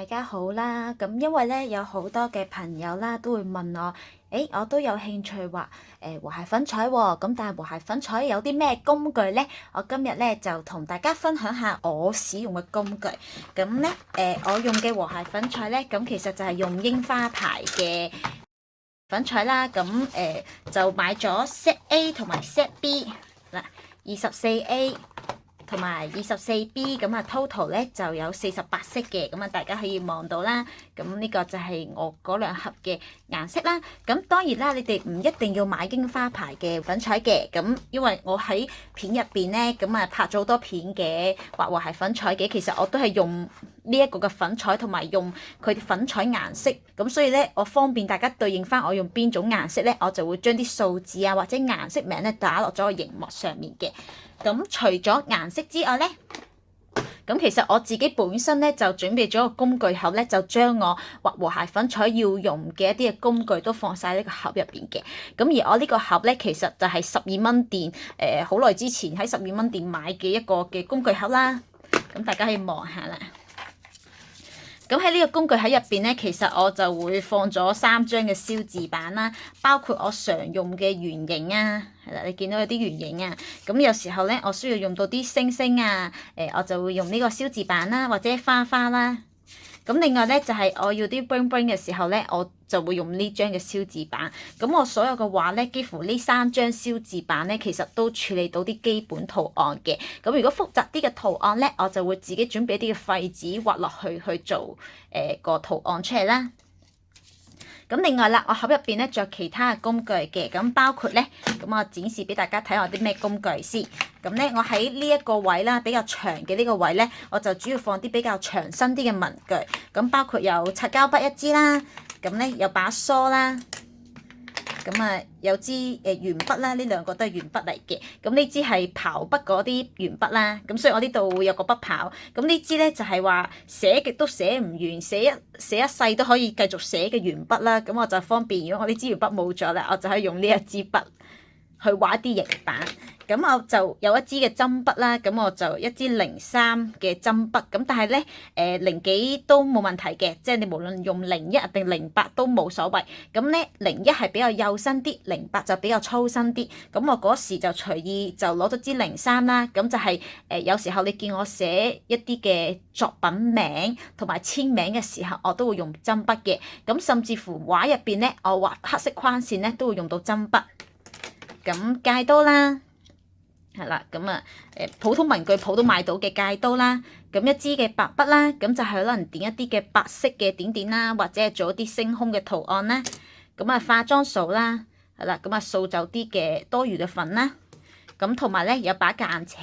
大家好啦，咁因為咧有好多嘅朋友啦都會問我，我都有興趣畫和諧粉彩喎，咁但係和諧粉彩有啲咩工具咧？我今日咧就同大家分享下我使用嘅工具。咁咧我用嘅和諧粉彩咧，咁其實就係用櫻花牌嘅粉彩啦，咁就買咗 set A 同埋 set B 嗱，24A。同埋24B 咁啊 ，total 咧就有48色嘅，咁啊大家可以望到啦。咁呢個就係我嗰兩盒嘅顏色啦。咁當然啦，你哋唔一定要買櫻花牌嘅粉彩嘅，咁因為我喺片入邊咧，咁啊拍咗好多片嘅畫和諧粉彩嘅，其實我都係用呢一個嘅粉彩同埋用佢粉彩顏色，咁所以咧我方便大家對應翻我用邊種顏色咧，我就會將啲數字啊或者顏色名咧打落咗個熒幕上面嘅。咁除咗顏色之外咧，咁其實我自己本身咧就準備咗個工具盒咧，就將我畫和諧粉彩要用嘅一啲嘅工具都放晒呢個盒入邊嘅。咁而我呢個盒咧，其實就係12蚊店，好耐之前喺12蚊店買嘅一個嘅工具盒啦。咁大家可以望下啦。咁喺呢個工具盒入邊咧，其實我就會放咗3張嘅燒字板啦，包括我常用嘅圓形啊，係啦，你見到有啲圓形啊。咁有時候咧，我需要用到啲星星啊，我就會用呢個燒字板啦，或者花花啦。咁另外咧就係我要啲 bling bling 嘅時候咧，我就會用呢張嘅燒字板。咁我所有嘅畫咧，幾乎呢3張燒字板咧，其實都處理到啲基本圖案嘅。咁如果複雜啲嘅圖案咧，我就會自己準備啲嘅廢紙畫落去做個圖案出嚟啦。咁另外啦，我盒入邊咧仲有其他嘅工具嘅，咁包括咧，咁我展示俾大家睇下啲咩工具先。咁咧，我喺呢一個位啦，比較長嘅呢個位咧，我就主要放啲比較長身啲嘅文具。咁包括有擦膠筆一支啦，咁咧有把梳啦，咁啊有支鉛筆啦，呢兩個都係鉛筆嚟嘅。咁呢支係刨筆嗰啲鉛筆啦，咁所以我呢度會有個筆刨。咁呢支咧就係話寫極都寫唔完，寫一世都可以繼續寫嘅鉛筆啦。咁我就方便，如果我呢支鉛筆冇咗啦，我就可以用呢一支筆去畫一啲形板。咁我就有一支嘅針筆啦，咁我就一支03嘅針筆。咁但係咧0幾都冇問題嘅，即係你無論用01定08都冇所謂。咁咧01係比較幼身啲，08就比較粗身啲。咁我嗰時就隨意就攞咗支03啦。咁就係有時候你見我寫一啲嘅作品名同埋簽名嘅時候，我都會用針筆嘅。咁甚至乎畫入邊咧，我畫黑色框線咧都會用到針筆。咁戒刀啦。係啦，咁啊，普通文具鋪都買到嘅戒刀啦，咁一支嘅白筆啦，咁就係可能點一啲嘅白色嘅點點啦，或者係做一啲星空嘅圖案啦，咁啊化妝掃啦，係啦，咁啊掃走啲嘅多餘嘅粉啦，咁同埋咧有把間尺。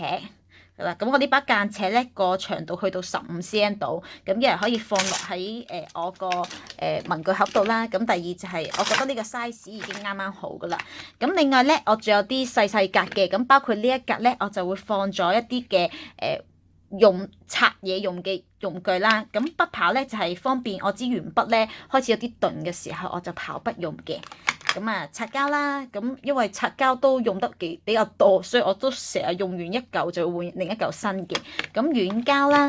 咁我呢把間尺咧個長度去到15cm 度，咁一係可以放落喺我個文具盒度啦。咁第二就係我覺得呢個 size 已經啱啱好噶啦。咁另外咧，我仲有啲細細格嘅，咁包括呢一格咧，我就會放咗一啲嘅用擦嘢用嘅用具啦。咁筆刨咧就係方便我支鉛筆咧開始有啲鈍嘅時候，我就刨筆用嘅。咁啊，擦膠啦，咁因為擦膠都用得比較多，所以我都成日用完一嚿就會換另一嚿新嘅。咁軟膠啦，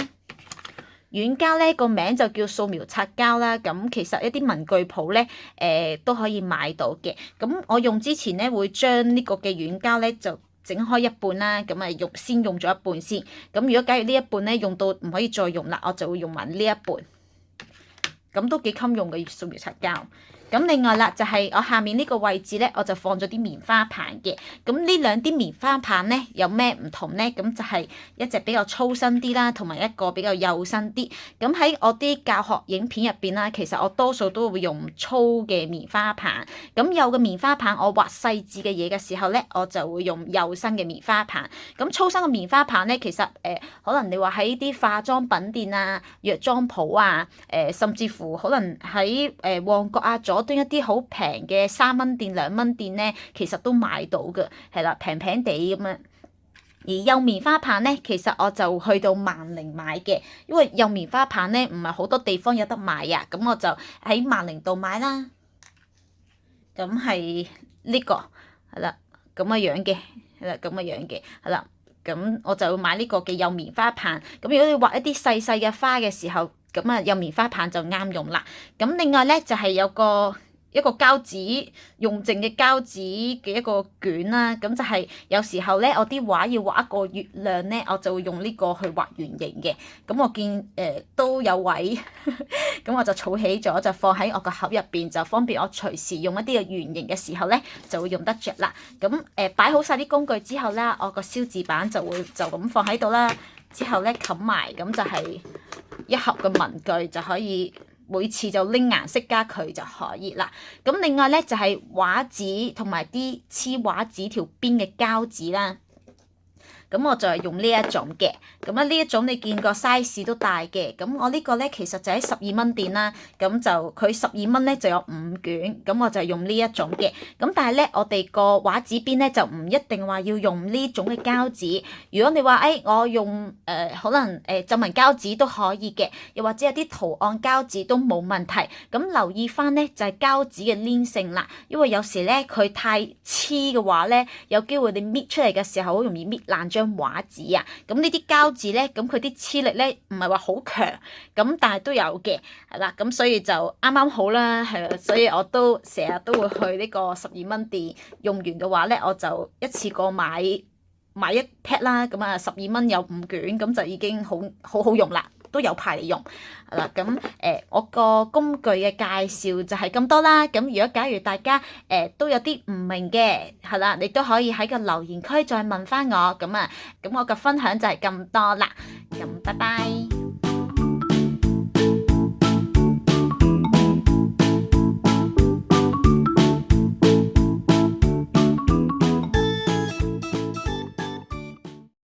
軟膠咧個名就叫素描擦膠啦。咁其實一啲文具鋪咧都可以買到嘅。咁我用之前咧會將呢個嘅軟膠咧就整開一半啦，咁啊先用咗一半先。咁如果假如呢一半咧用到唔可以再用啦，我就會用埋呢一半。咁都幾襟用嘅素描擦膠。咁另外啦，就係我下面呢個位置咧，我就放咗啲棉花棒嘅。咁呢兩啲棉花棒咧有咩唔同咧？咁就係一隻比較粗身啲啦，同埋一個比較幼身啲。咁喺我啲教學影片入邊啦，其實我多數都會用粗嘅棉花棒。咁幼嘅棉花棒，我畫細緻嘅嘢嘅時候咧，我就會用幼身嘅棉花棒。咁粗身嘅棉花棒咧，其實可能你話喺啲化妝品店啊、藥妝鋪啊，甚至乎可能喺旺角啊端一啲好平嘅3蚊店、2蚊店咧，其實都買到嘅，係啦，平平地咁樣。而幼棉花棒咧，其實我就去到萬寧買嘅，因為幼棉花棒咧唔係好多地方有得買啊，咁我就喺萬寧度買啦。咁係呢個係啦，咁嘅樣嘅，係啦，咁嘅樣嘅，係啦。咁我就會買呢個嘅幼棉花棒。咁如果你畫一啲細細嘅花嘅時候，咁啊有棉花棒就啱用啦。咁另外咧就係有一個膠紙，用剩嘅膠紙嘅一個卷啦，咁就係有時候咧，我啲畫要畫一個月亮咧，我就會用呢個去畫圓形嘅。咁我見都有位，咁我就儲起咗，就放喺我個盒入邊，就方便我隨時用一啲嘅圓形嘅時候咧，就會用得着啦。咁擺好晒啲工具之後啦，我個燒字板就會就咁放喺度啦。之後咧冚埋，咁就係一盒嘅文具就可以。每次就拎顏色加佢就可以啦。咁另外咧就係畫紙同埋啲黐畫紙條邊嘅膠紙啦。咁我就係用呢一種嘅，咁啊呢一種你見個 size 都大嘅，咁我呢個咧其實就喺12蚊店啦，咁就佢12蚊咧就有5卷，咁我就係用呢一種嘅，咁但係咧我哋個畫紙邊咧就唔一定話要用呢種嘅膠紙，如果你話我用可能皺紋膠紙都可以嘅，又或者有啲圖案膠紙都冇問題，咁留意翻咧就係膠紙嘅黏性啦，因為有時咧佢太黐嘅話咧，有機會你搣出嚟嘅時候好容易搣爛張畫紙啊，咁呢啲膠紙咧，咁佢啲黐力咧唔係話好強，咁但係都有嘅，係啦，咁所以就啱啱好啦，係啦，所以我都成日都會去呢個12蚊店，用完嘅話咧，我就一次過買一 pad 啦，咁啊12蚊有5卷，咁就已經好用啦。都有排嚟用，係啦，咁我個工具嘅介紹就係咁多啦。咁如果假如大家都有啲唔明嘅，係啦，你都可以喺個留言區再問翻我。咁我嘅分享就係咁多啦。咁拜拜。